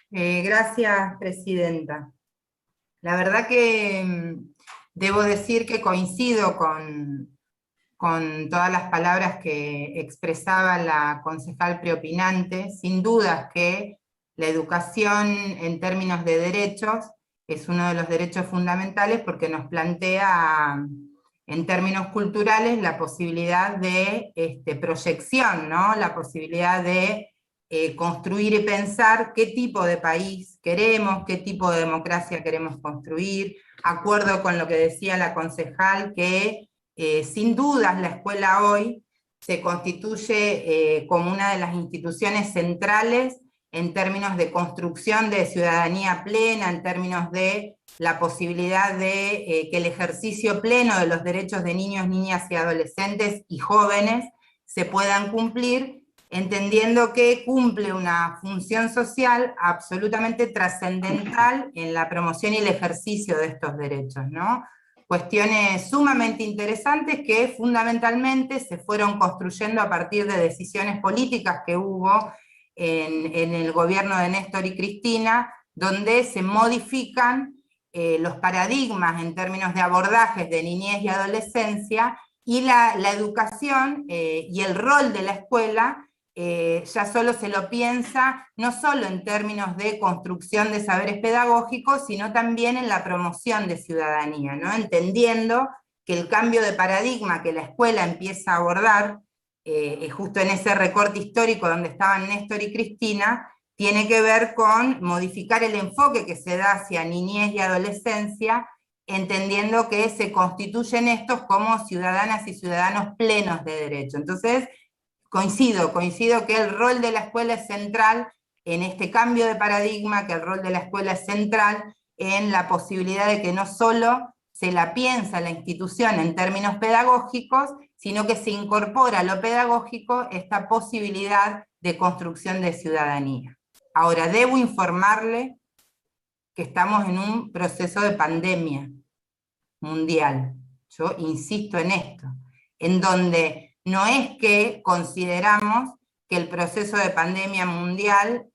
Gracias, presidenta. La verdad que debo decir que coincido con todas las palabras que expresaba la concejal preopinante. Sin dudas que la educación en términos de derechos es uno de los derechos fundamentales porque nos plantea en términos culturales la posibilidad de proyección, ¿no? La posibilidad de construir y pensar qué tipo de país queremos, qué tipo de democracia queremos construir. Acuerdo con lo que decía la concejal, que sin dudas la escuela hoy se constituye como una de las instituciones centrales en términos de construcción de ciudadanía plena, en términos de la posibilidad de que el ejercicio pleno de los derechos de niños, niñas y adolescentes y jóvenes se puedan cumplir, entendiendo que cumple una función social absolutamente trascendental en la promoción y el ejercicio de estos derechos, ¿no? Cuestiones sumamente interesantes que fundamentalmente se fueron construyendo a partir de decisiones políticas que hubo en el gobierno de Néstor y Cristina, donde se modifican los paradigmas en términos de abordajes de niñez y adolescencia, y la educación y el rol de la escuela ya solo se lo piensa, no solo en términos de construcción de saberes pedagógicos, sino también en la promoción de ciudadanía, ¿no? Entendiendo que el cambio de paradigma que la escuela empieza a abordar, justo en ese recorte histórico donde estaban Néstor y Cristina, tiene que ver con modificar el enfoque que se da hacia niñez y adolescencia, entendiendo que se constituyen estos como ciudadanas y ciudadanos plenos de derecho. Entonces, coincido que el rol de la escuela es central en este cambio de paradigma, que el rol de la escuela es central en la posibilidad de que no solo se la piensa la institución en términos pedagógicos, sino que se incorpora a lo pedagógico esta posibilidad de construcción de ciudadanía. Ahora, debo informarle que estamos en un proceso de pandemia mundial. Yo insisto en esto, en donde no es que consideramos que el proceso de pandemia mundial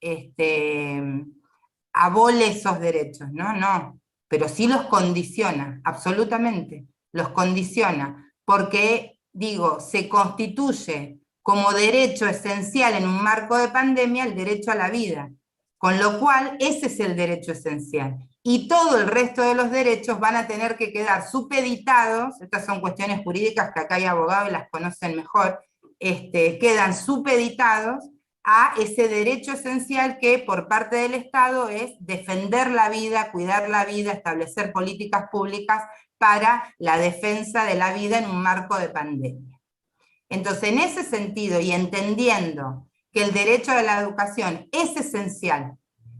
abole esos derechos, no, pero sí los condiciona, absolutamente, los condiciona, porque, digo, se constituye como derecho esencial en un marco de pandemia el derecho a la vida, con lo cual ese es el derecho esencial. Y todo el resto de los derechos van a tener que quedar supeditados, estas son cuestiones jurídicas que acá hay abogados y las conocen mejor, quedan supeditados a ese derecho esencial que por parte del Estado es defender la vida, cuidar la vida, establecer políticas públicas para la defensa de la vida en un marco de pandemia. Entonces, en ese sentido, y entendiendo que el derecho a la educación es esencial,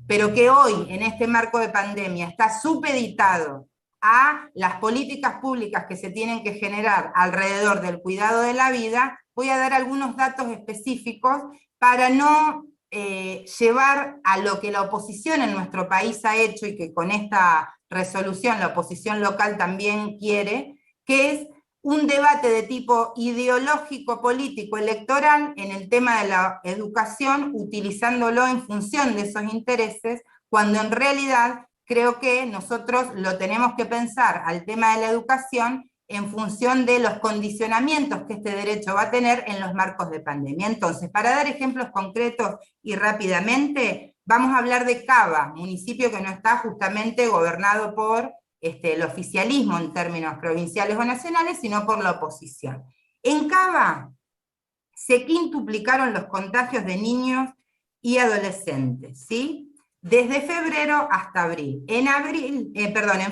pero que hoy, en este marco de pandemia, está supeditado a las políticas públicas que se tienen que generar alrededor del cuidado de la vida, voy a dar algunos datos específicos para no llevar a lo que la oposición en nuestro país ha hecho, y que con esta resolución la oposición local también quiere, que es un debate de tipo ideológico, político, electoral en el tema de la educación, utilizándolo en función de esos intereses, cuando en realidad creo que nosotros lo tenemos que pensar al tema de la educación en función de los condicionamientos que este derecho va a tener en los marcos de pandemia. Entonces, para dar ejemplos concretos y rápidamente, vamos a hablar de Cava, municipio que no está justamente gobernado por el oficialismo en términos provinciales o nacionales, sino por la oposición. En Cava se quintuplicaron los contagios de niños y adolescentes, ¿sí? Desde febrero hasta abril. En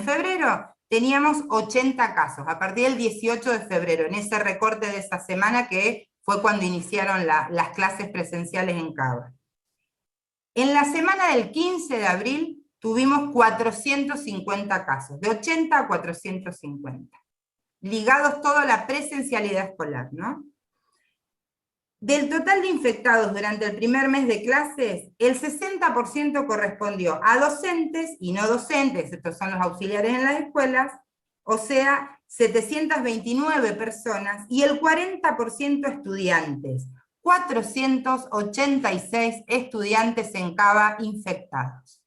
febrero teníamos 80 casos, a partir del 18 de febrero, en ese recorte de esa semana que fue cuando iniciaron las clases presenciales en Cava. En la semana del 15 de abril tuvimos 450 casos, de 80 a 450, ligados todo a la presencialidad escolar, ¿no? Del total de infectados durante el primer mes de clases, el 60% correspondió a docentes y no docentes, estos son los auxiliares en las escuelas, o sea, 729 personas, y el 40% estudiantes, 486 estudiantes en Cava infectados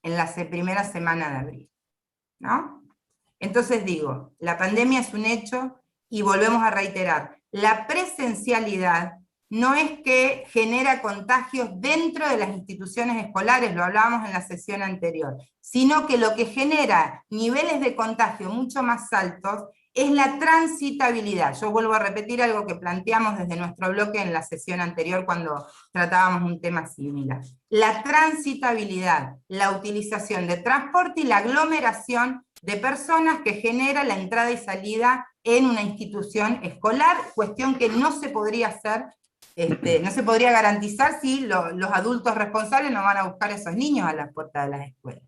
en la primera semana de abril, ¿no? Entonces digo, la pandemia es un hecho y volvemos a reiterar, la presencialidad no es que genera contagios dentro de las instituciones escolares, lo hablábamos en la sesión anterior, sino que lo que genera niveles de contagio mucho más altos es la transitabilidad. Yo vuelvo a repetir algo que planteamos desde nuestro bloque en la sesión anterior cuando tratábamos un tema similar. La transitabilidad, la utilización de transporte y la aglomeración de personas que genera la entrada y salida en una institución escolar, cuestión que no se podría hacer, no se podría garantizar si los adultos responsables no van a buscar a esos niños a la puerta de las escuelas.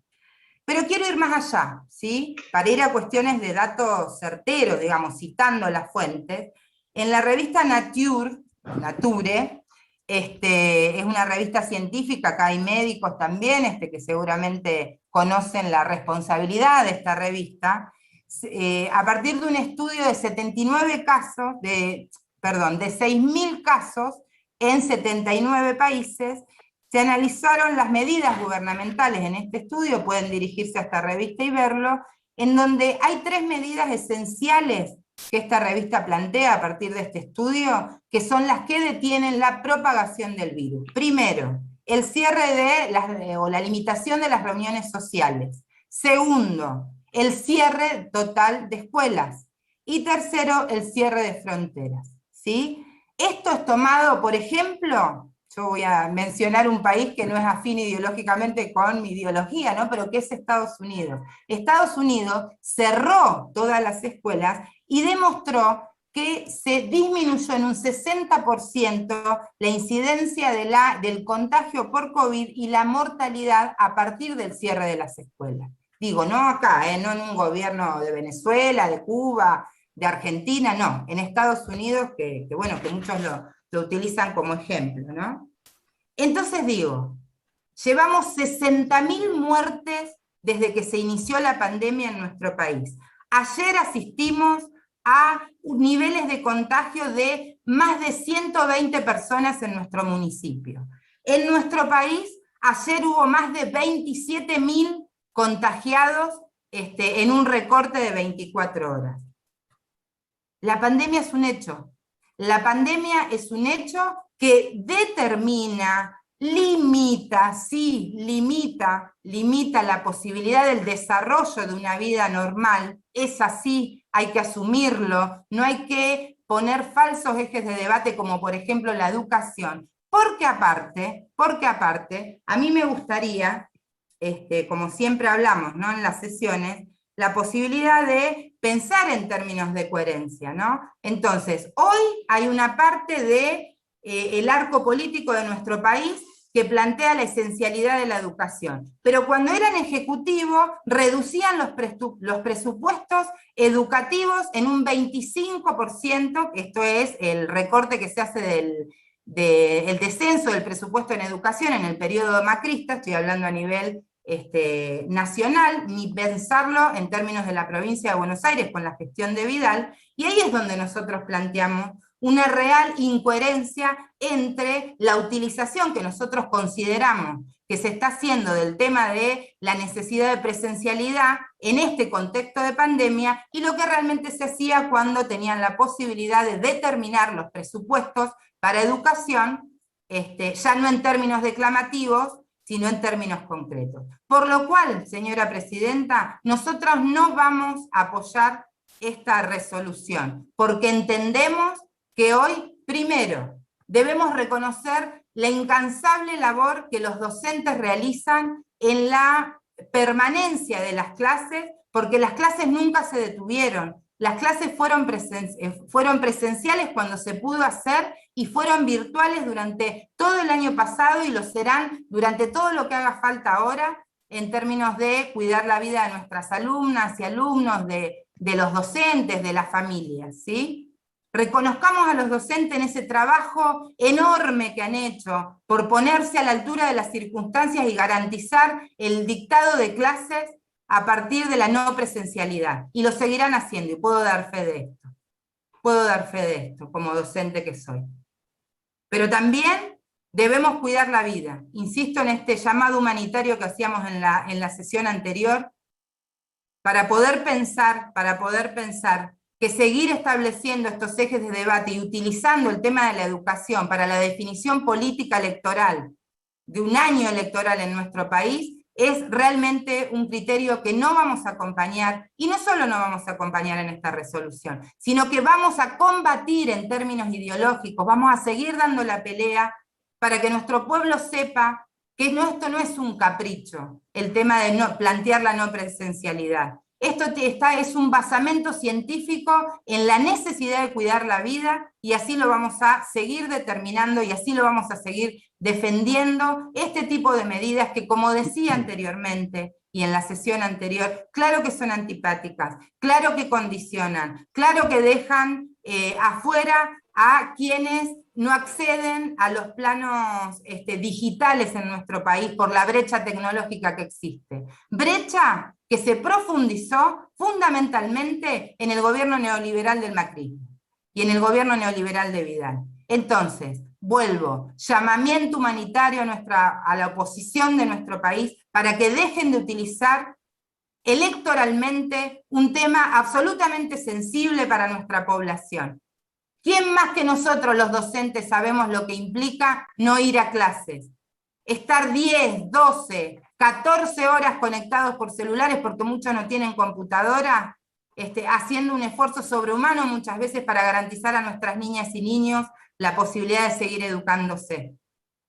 Pero quiero ir más allá, ¿sí? Para ir a cuestiones de datos certeros, digamos, citando las fuentes. En la revista Nature, es una revista científica, acá hay médicos también, que seguramente conocen la responsabilidad de esta revista, a partir de un estudio de 79 casos, de 6.000 casos en 79 países, se analizaron las medidas gubernamentales en este estudio, pueden dirigirse a esta revista y verlo, en donde hay 3 medidas esenciales que esta revista plantea a partir de este estudio, que son las que detienen la propagación del virus. Primero, el cierre o la limitación de las reuniones sociales. Segundo, el cierre total de escuelas. Y tercero, el cierre de fronteras, ¿sí? Esto es tomado, por ejemplo, yo voy a mencionar un país que no es afín ideológicamente con mi ideología, ¿no? Pero que es Estados Unidos. Estados Unidos cerró todas las escuelas y demostró que se disminuyó en un 60% la incidencia del contagio por COVID y la mortalidad a partir del cierre de las escuelas. Digo, no acá, no en un gobierno de Venezuela, de Cuba, de Argentina, no, en Estados Unidos, que muchos lo utilizan como ejemplo, ¿no? Entonces digo, llevamos 60.000 muertes desde que se inició la pandemia en nuestro país. Ayer asistimos a niveles de contagio de más de 120 personas en nuestro municipio. En nuestro país, ayer hubo más de 27.000 contagiados en un recorte de 24 horas. La pandemia es un hecho. La pandemia es un hecho que determina, limita la posibilidad del desarrollo de una vida normal. Es así, hay que asumirlo, no hay que poner falsos ejes de debate como por ejemplo la educación, porque aparte, a mí me gustaría, como siempre hablamos, ¿no?, en las sesiones, la posibilidad de pensar en términos de coherencia, ¿no? Entonces, hoy hay una parte del arco político de nuestro país que plantea la esencialidad de la educación, pero cuando eran ejecutivo reducían los presupuestos educativos en un 25%, esto es el recorte que se hace del descenso del presupuesto en educación en el periodo macrista, estoy hablando a nivel nacional, ni pensarlo en términos de la provincia de Buenos Aires con la gestión de Vidal, y ahí es donde nosotros planteamos una real incoherencia entre la utilización que nosotros consideramos que se está haciendo del tema de la necesidad de presencialidad en este contexto de pandemia y lo que realmente se hacía cuando tenían la posibilidad de determinar los presupuestos para educación, ya no en términos declamativos, sino en términos concretos. Por lo cual, señora presidenta, nosotros no vamos a apoyar esta resolución, porque entendemos que hoy, primero, debemos reconocer la incansable labor que los docentes realizan en la permanencia de las clases, porque las clases nunca se detuvieron. Las clases fueron presenciales cuando se pudo hacer y fueron virtuales durante todo el año pasado y lo serán durante todo lo que haga falta ahora en términos de cuidar la vida de nuestras alumnas y alumnos, de los docentes, de las familias, ¿sí? Reconozcamos a los docentes en ese trabajo enorme que han hecho por ponerse a la altura de las circunstancias y garantizar el dictado de clases a partir de la no presencialidad. Y lo seguirán haciendo, y puedo dar fe de esto. Puedo dar fe de esto, como docente que soy. Pero también debemos cuidar la vida. Insisto en este llamado humanitario que hacíamos en la sesión anterior, para poder pensar que seguir estableciendo estos ejes de debate y utilizando el tema de la educación para la definición política electoral de un año electoral en nuestro país es realmente un criterio que no vamos a acompañar, y no solo no vamos a acompañar en esta resolución, sino que vamos a combatir en términos ideológicos, vamos a seguir dando la pelea para que nuestro pueblo sepa que esto no es un capricho, el tema de plantear la no presencialidad. Esto es un basamento científico en la necesidad de cuidar la vida, y así lo vamos a seguir determinando y así lo vamos a seguir defendiendo, este tipo de medidas que, como decía anteriormente y en la sesión anterior, claro que son antipáticas, claro que condicionan, claro que dejan afuera a quienes no acceden a los planos digitales en nuestro país por la brecha tecnológica que existe. Brecha que se profundizó fundamentalmente en el gobierno neoliberal del macrismo y en el gobierno neoliberal de Vidal. Entonces, vuelvo, llamamiento humanitario a la oposición de nuestro país para que dejen de utilizar electoralmente un tema absolutamente sensible para nuestra población. ¿Quién más que nosotros los docentes sabemos lo que implica no ir a clases? Estar 10, 12, 14 horas conectados por celulares porque muchos no tienen computadora, haciendo un esfuerzo sobrehumano muchas veces para garantizar a nuestras niñas y niños la posibilidad de seguir educándose.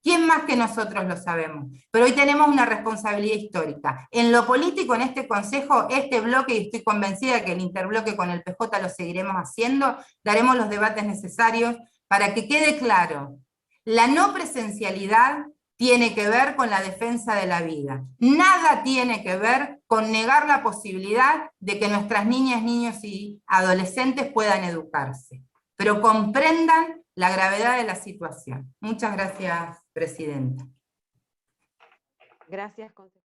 ¿Quién más que nosotros lo sabemos? Pero hoy tenemos una responsabilidad histórica. En lo político, en este Consejo, este bloque, y estoy convencida que el interbloque con el PJ lo seguiremos haciendo, daremos los debates necesarios para que quede claro, la no presencialidad tiene que ver con la defensa de la vida. Nada tiene que ver con negar la posibilidad de que nuestras niñas, niños y adolescentes puedan educarse. Pero comprendan la gravedad de la situación. Muchas gracias, Presidenta. Gracias, consejera.